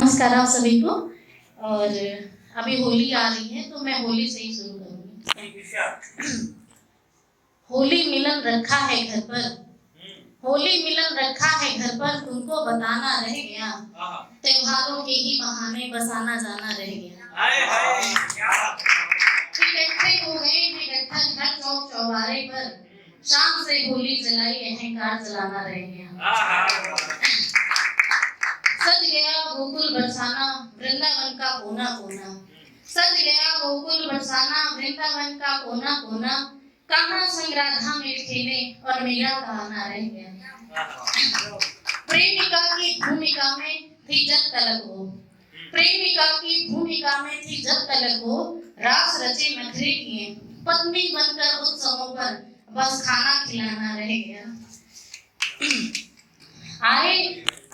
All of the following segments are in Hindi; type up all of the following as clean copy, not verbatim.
नमस्कार आप सभी को। और अभी होली आ रही है तो मैं होली से ही शुरू करूंगी। होली मिलन रखा है घर पर, होली मिलन रखा है घर पर, तुमको बताना रह गया, त्योहारों के ही बहाने बसाना जाना रह गया। इकट्ठे हो गए हैं घर चौक चौबारे पर, शाम से होली जलाई अहंकार जलाना रह गया। सज गया गोकुल बरसाना वृंदावन का कोना कोना, सज गया गोकुल बरसाना वृंदावन का कोना कोना, कहाँ संग राधा मेरे खेले और मेरा कहाना रह गया। प्रेमिका की भूमिका में थी जब तलक हो, प्रेमिका की भूमिका में थी जब तलक हो, रास रचे नखरे किए, पत्नी बनकर उत्सवों पर बस खाना खिलाना रह गया।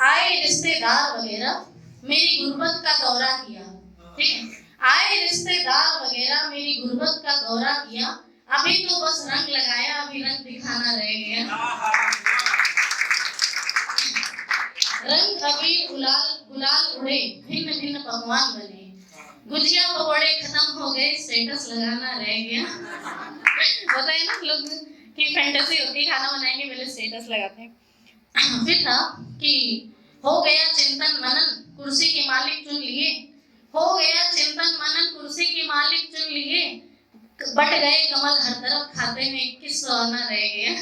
आए रिश्तेदार वगैरह मेरी गुर्बत का दौरा किया, ठीक है, आए रिश्तेदार वगैरह मेरी गुर्बत का दौरा किया, अभी तो बस रंग लगाया, अभी रंग दिखाना रह गया। रंग अभी गुलाल उड़े, भिन्न भिन्न पकवान बने, गुजिया पकौड़े खत्म हो गए, स्टेटस लगाना रह गया। होता है ना लोग की फैंटेसी होती है, खाना बनाएंगे पहले स्टेटस लगाते हैं। फिर था कि हो गया चिंतन मनन कुर्सी के मालिक चुन लिए, हो गया चिंतन मनन कुर्सी के मालिक चुन लिए, बट गए कमल हर तरफ, खाते में किस सुहाना रह गया।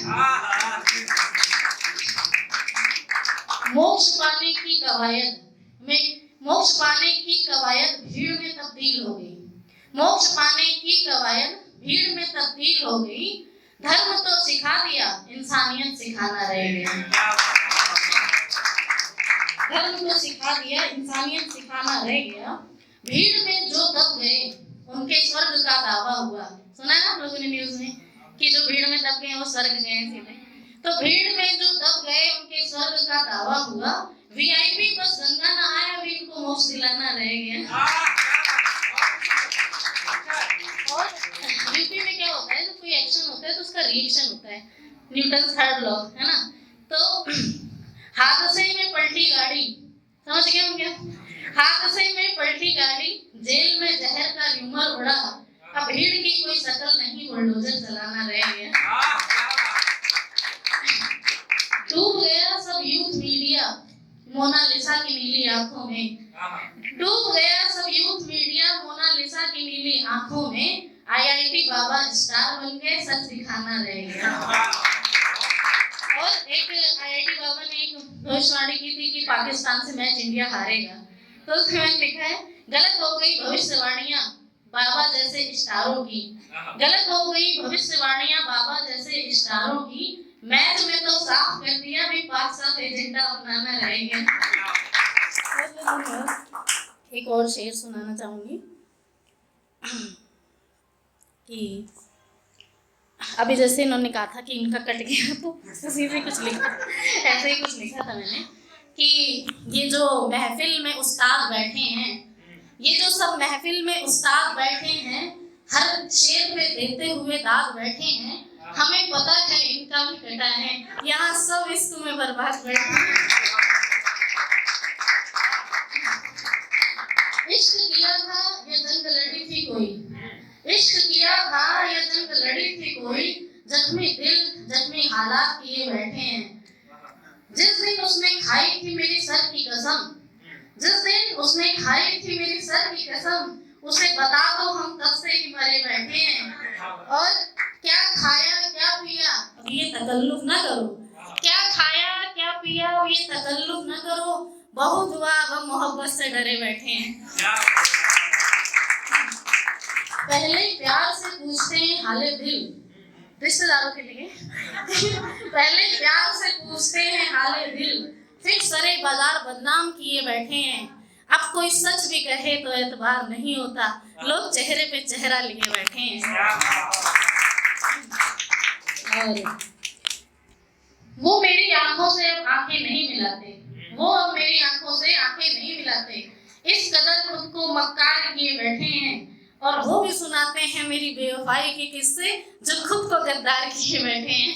मोक्ष पाने की कवायद में, मोक्ष पाने की कवायद भीड़ में तब्दील हो गई, मोक्ष पाने की कवायद भीड़ में तब्दील हो गई, धर्म तो सिखा दिया, इंसानियत सिखाना रह गया। धर्म को सिखा दिया, इंसानियत सिखाना रह गया। भीड़ में जो दब गए उनके स्वर्ग का दावा हुआ। सुना है ना आप लोगों ने न्यूज़ में कि जो भीड़ में दब गए वो स्वर्ग गए सीधे। तो भीड़ में जो दब गए उनके स्वर्ग का दावा हुआ, वीआईपी बस गंगा नहाया, अभी इनको मोक्ष दिलाना रह गया। और यूपी में क्या होता है, जब कोई एक्शन होता है तो उसका रिएक्शन होता है, न्यूटन थर्ड लॉ है ना। तो हादसे में पलटी गाड़ी, समझ गए होंगे, हादसे में पलटी गाड़ी, जेल में जहर का र्यूमर उड़ा, अब भीड़ की कोई शक्ल नहीं, बुलडोजर चलाना रह गया। डूब गया सब यूथ मीडिया मोनालिसा की नीली आंखों में, डूब गया सब यूथ मीडिया मोनालिसा की नीली आंखों में, आईआईटी बाबा स्टार बन गए, सच दिखाना रह गया। और एक आईआईटी बाबा ने एक भविष्यवाणी की थी कि पाकिस्तान से मैच इंडिया हारेगा, तो उसमें मैंने लिखा है, गलत हो गई भविष्यवाणियां बाबा जैसे स्टारों की, गलत हो गई भविष्यवाणियां बाबा जैसे स्टारों की, मैच में तो साफ कर दिया, भी पाक साफ एजेंडा अपनाना रह गया। एक और शेर सुनाना चाहूंगी कि अभी जैसे इन्होंने कहा था कि इनका कट गया, तो उसी में कुछ लिखा, ऐसे ही कुछ लिखा था मैंने कि ये जो महफिल में उस्ताद बैठे हैं, ये जो सब महफिल में उस्ताद बैठे हैं, हर शेर पे देते हुए दाग बैठे हैं, हमें पता है इनका भी कटा है, यहाँ सब इश्क में बर्बाद बैठे हैं। इश्क किया था ये जंग लड़ी थी कोई, इश्क किया था ये जंग लड़ी थी कोई, जख्मी दिल जख्मी हालात किए बैठे हैं। जिस दिन उसने खाई थी मेरी सर की कसम, जिस दिन उसने खाई थी मेरी सर की कसम, उसे बता दो हम कब से ही मरे बैठे हैं। और क्या खाया क्या पिया अब ये तकल्लुफ ना करो, क्या खाया क्या पिया अब ये तकल्लुफ ना करो, बहुत हुआ अब हम मोहब्बत से डरे बैठे हैं। पहले प्यार से पूछते हैं हाले दिल, रिश्तेदारों के लिए पहले प्यार से पूछते हैं हाले दिल, फिर सरे बाजार बदनाम किए बैठे हैं। अब कोई सच भी कहे तो एतबार नहीं होता, लोग चेहरे पे चेहरा लिए बैठे हैं। और वो मेरी आंखों से अब आंखें नहीं मिलाते, वो अब मेरी आंखों से आंखें नहीं मिलाते, इस कदर खुद को मक्कार किए बैठे हैं। और वो भी सुनाते हैं मेरी बेवफाई के किस्से, जो खुद को गद्दार किए बैठे हैं।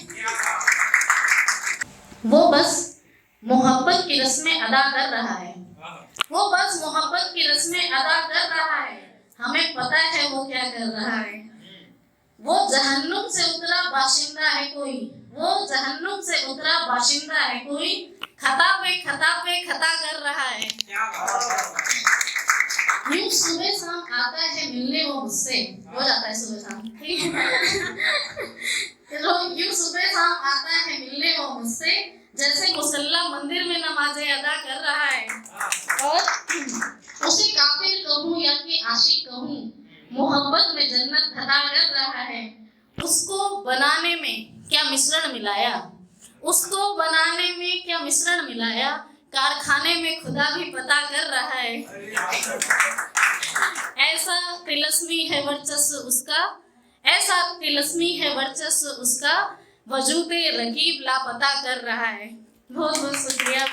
वो बस मोहब्बत की रस्में अदा कर रहा है, वो बस मोहब्बत की रस्में अदा कर रहा है, हमें पता है वो क्या कर रहा है। वो जहन्नुम से उतरा बाशिंदा है कोई, वो जहन्नुम से उतरा बाशिंदा है कोई, खता पे खता कर रहा है। यूं सुबह शाम आता है मिलने वो मुझसे, रोज आता है सुबह शाम, यूं सुबह शाम आता है मिलने वो मुझसे, जैसे मुसल्ला मंदिर में नमाजें अदा कर रहा है। और उसे काफिर कहूँ या कि आशिक कहूँ, मोहब्बत में जन्नत अदा कर रहा है। उसको बनाने में क्या मिश्रण मिलाया, उसको बनाने में क्या मिश्रण मिलाया, कारखाने में खुदा भी पता कर रहा है। ऐसा तिलस्मी है वर्चस्व उसका, ऐसा तिलस्मी है वर्चस्व उसका, वजूदे रकीब लापता कर रहा है। बहुत बहुत शुक्रिया।